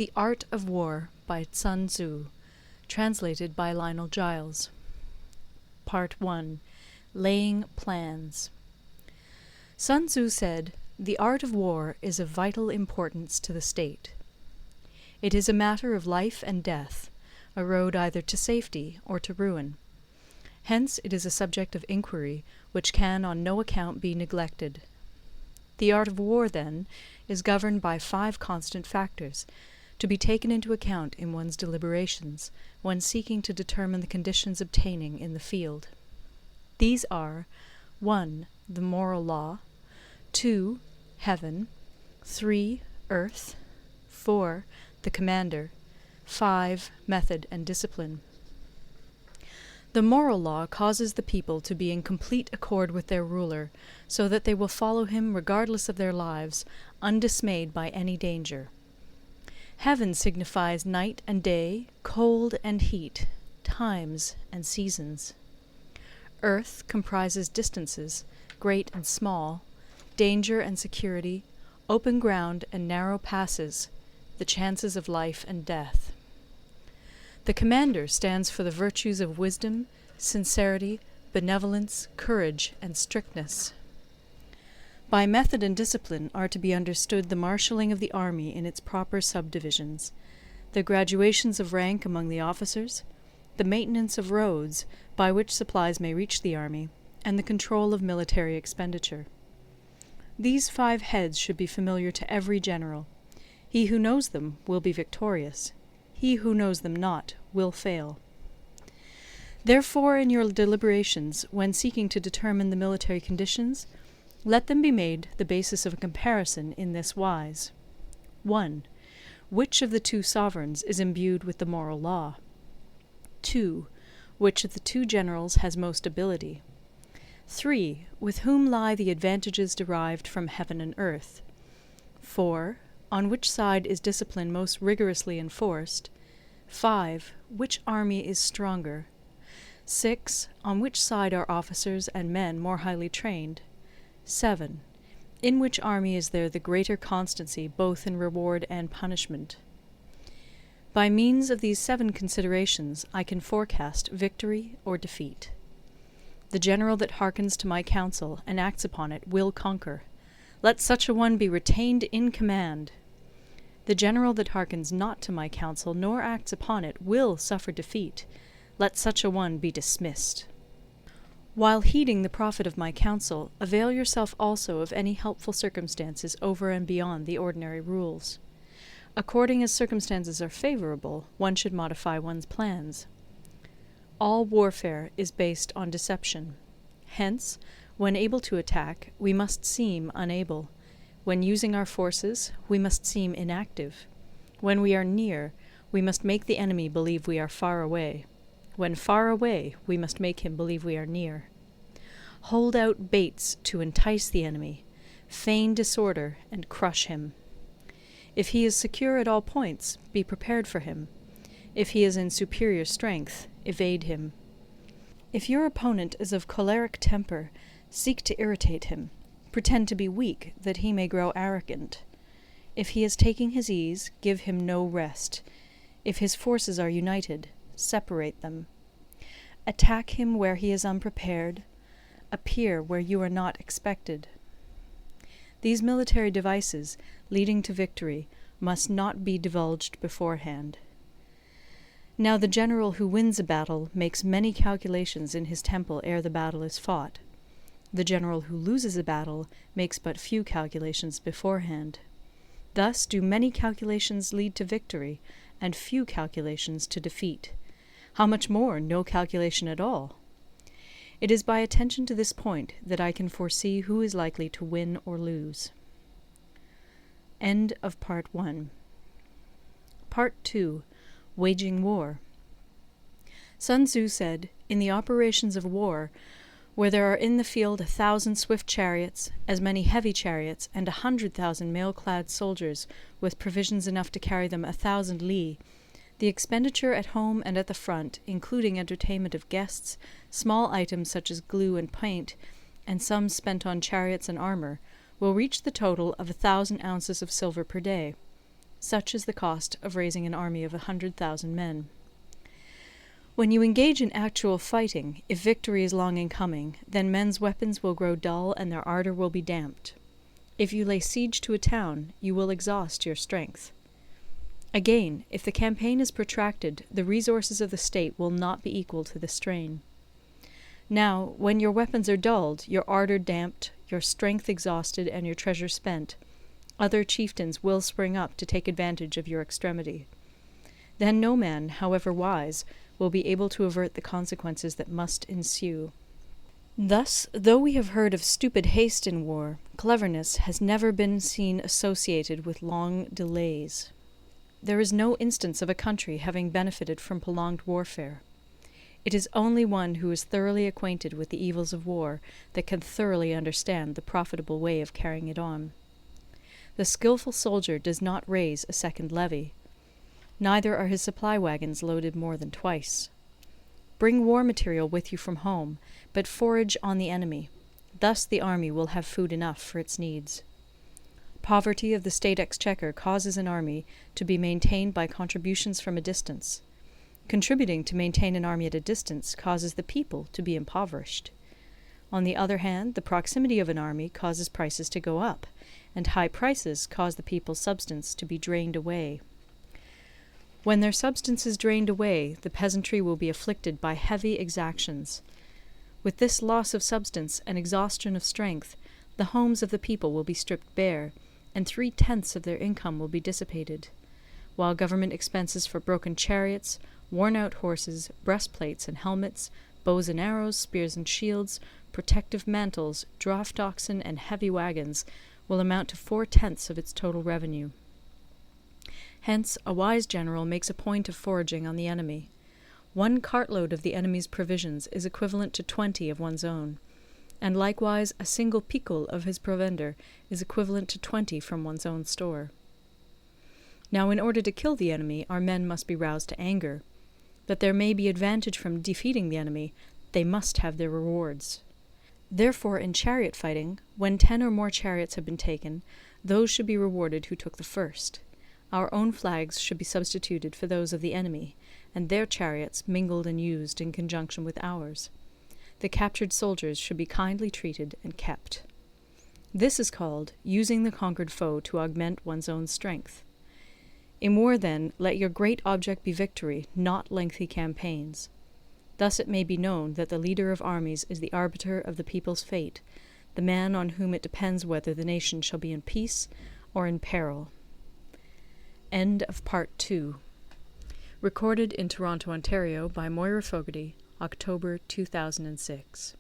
The Art of War by Sun Tzu, translated by Lionel Giles. Part 1. Laying Plans. Sun Tzu said, "The art of war is of vital importance to the state. It is a matter of life and death, a road either to safety or to ruin. Hence it is a subject of inquiry which can on no account be neglected. The art of war, then, is governed by 5 constant factors, to be taken into account in one's deliberations when seeking to determine the conditions obtaining in the field. These are 1. The moral law, 2. Heaven, 3. Earth, 4. The commander, 5. Method and discipline. The moral law causes the people to be in complete accord with their ruler, so that they will follow him regardless of their lives, undismayed by any danger. Heaven signifies night and day, cold and heat, times and seasons. Earth comprises distances, great and small, danger and security, open ground and narrow passes, the chances of life and death. The commander stands for the virtues of wisdom, sincerity, benevolence, courage, and strictness. By method and discipline are to be understood the marshalling of the army in its proper subdivisions, the graduations of rank among the officers, the maintenance of roads by which supplies may reach the army, and the control of military expenditure. These 5 heads should be familiar to every general. He who knows them will be victorious. He who knows them not will fail. Therefore, in your deliberations, when seeking to determine the military conditions, let them be made the basis of a comparison in this wise. 1. Which of the 2 sovereigns is imbued with the moral law? 2. Which of the 2 generals has most ability? 3. With whom lie the advantages derived from heaven and earth? 4. On which side is discipline most rigorously enforced? 5. Which army is stronger? 6. On which side are officers and men more highly trained? 7. In which army is there the greater constancy both in reward and punishment? By means of these 7 considerations I can forecast victory or defeat. The general that hearkens to my counsel and acts upon it will conquer. Let such a one be retained in command. The general that hearkens not to my counsel nor acts upon it will suffer defeat. Let such a one be dismissed. While heeding the profit of my counsel, avail yourself also of any helpful circumstances over and beyond the ordinary rules. According as circumstances are favourable, one should modify one's plans. All warfare is based on deception. Hence, when able to attack, we must seem unable. When using our forces, we must seem inactive. When we are near, we must make the enemy believe we are far away. When far away, we must make him believe we are near. Hold out baits to entice the enemy, feign disorder, and crush him. If he is secure at all points, be prepared for him. If he is in superior strength, evade him. If your opponent is of choleric temper, seek to irritate him. Pretend to be weak, that he may grow arrogant. If he is taking his ease, give him no rest. If his forces are united, separate them. Attack him where he is unprepared. Appear where you are not expected. These military devices, leading to victory, must not be divulged beforehand. Now the general who wins a battle makes many calculations in his temple ere the battle is fought. The general who loses a battle makes but few calculations beforehand. Thus do many calculations lead to victory, and few calculations to defeat. How much more no calculation at all? It is by attention to this point that I can foresee who is likely to win or lose. End of Part 1. Part 2. Waging War. Sun Tzu said, "In the operations of war, where there are in the field 1,000 swift chariots, as many heavy chariots, and 100,000 mail-clad soldiers, with provisions enough to carry them 1,000 li, the expenditure at home and at the front, including entertainment of guests, small items such as glue and paint, and sums spent on chariots and armour, will reach the total of 1,000 ounces of silver per day. Such is the cost of raising an army of 100,000 men. When you engage in actual fighting, if victory is long in coming, then men's weapons will grow dull and their ardour will be damped. If you lay siege to a town, you will exhaust your strength. Again, if the campaign is protracted, the resources of the state will not be equal to the strain. Now, when your weapons are dulled, your ardour damped, your strength exhausted, and your treasure spent, other chieftains will spring up to take advantage of your extremity. Then no man, however wise, will be able to avert the consequences that must ensue. Thus, though we have heard of stupid haste in war, cleverness has never been seen associated with long delays. There is no instance of a country having benefited from prolonged warfare. It is only one who is thoroughly acquainted with the evils of war that can thoroughly understand the profitable way of carrying it on. The skilful soldier does not raise a second levy. Neither are his supply wagons loaded more than twice. Bring war material with you from home, but forage on the enemy. Thus the army will have food enough for its needs. Poverty of the state exchequer causes an army to be maintained by contributions from a distance. Contributing to maintain an army at a distance causes the people to be impoverished. On the other hand, the proximity of an army causes prices to go up, and high prices cause the people's substance to be drained away. When their substance is drained away, the peasantry will be afflicted by heavy exactions. With this loss of substance and exhaustion of strength, the homes of the people will be stripped bare, and 3/10 of their income will be dissipated, while government expenses for broken chariots, worn-out horses, breastplates and helmets, bows and arrows, spears and shields, protective mantles, draught oxen, and heavy wagons will amount to 4/10 of its total revenue. Hence, a wise general makes a point of foraging on the enemy. 1 cartload of the enemy's provisions is equivalent to 20 of one's own, and likewise a single picul of his provender is equivalent to 20 from one's own store. Now, in order to kill the enemy, our men must be roused to anger. That there may be advantage from defeating the enemy, they must have their rewards. Therefore, in chariot fighting, when 10 or more chariots have been taken, those should be rewarded who took the first. Our own flags should be substituted for those of the enemy, and their chariots mingled and used in conjunction with ours. The captured soldiers should be kindly treated and kept. This is called using the conquered foe to augment one's own strength. In war, then, let your great object be victory, not lengthy campaigns. Thus it may be known that the leader of armies is the arbiter of the people's fate, the man on whom it depends whether the nation shall be in peace or in peril. End of Part 2. Recorded in Toronto, Ontario by Moira Fogarty, October 2006.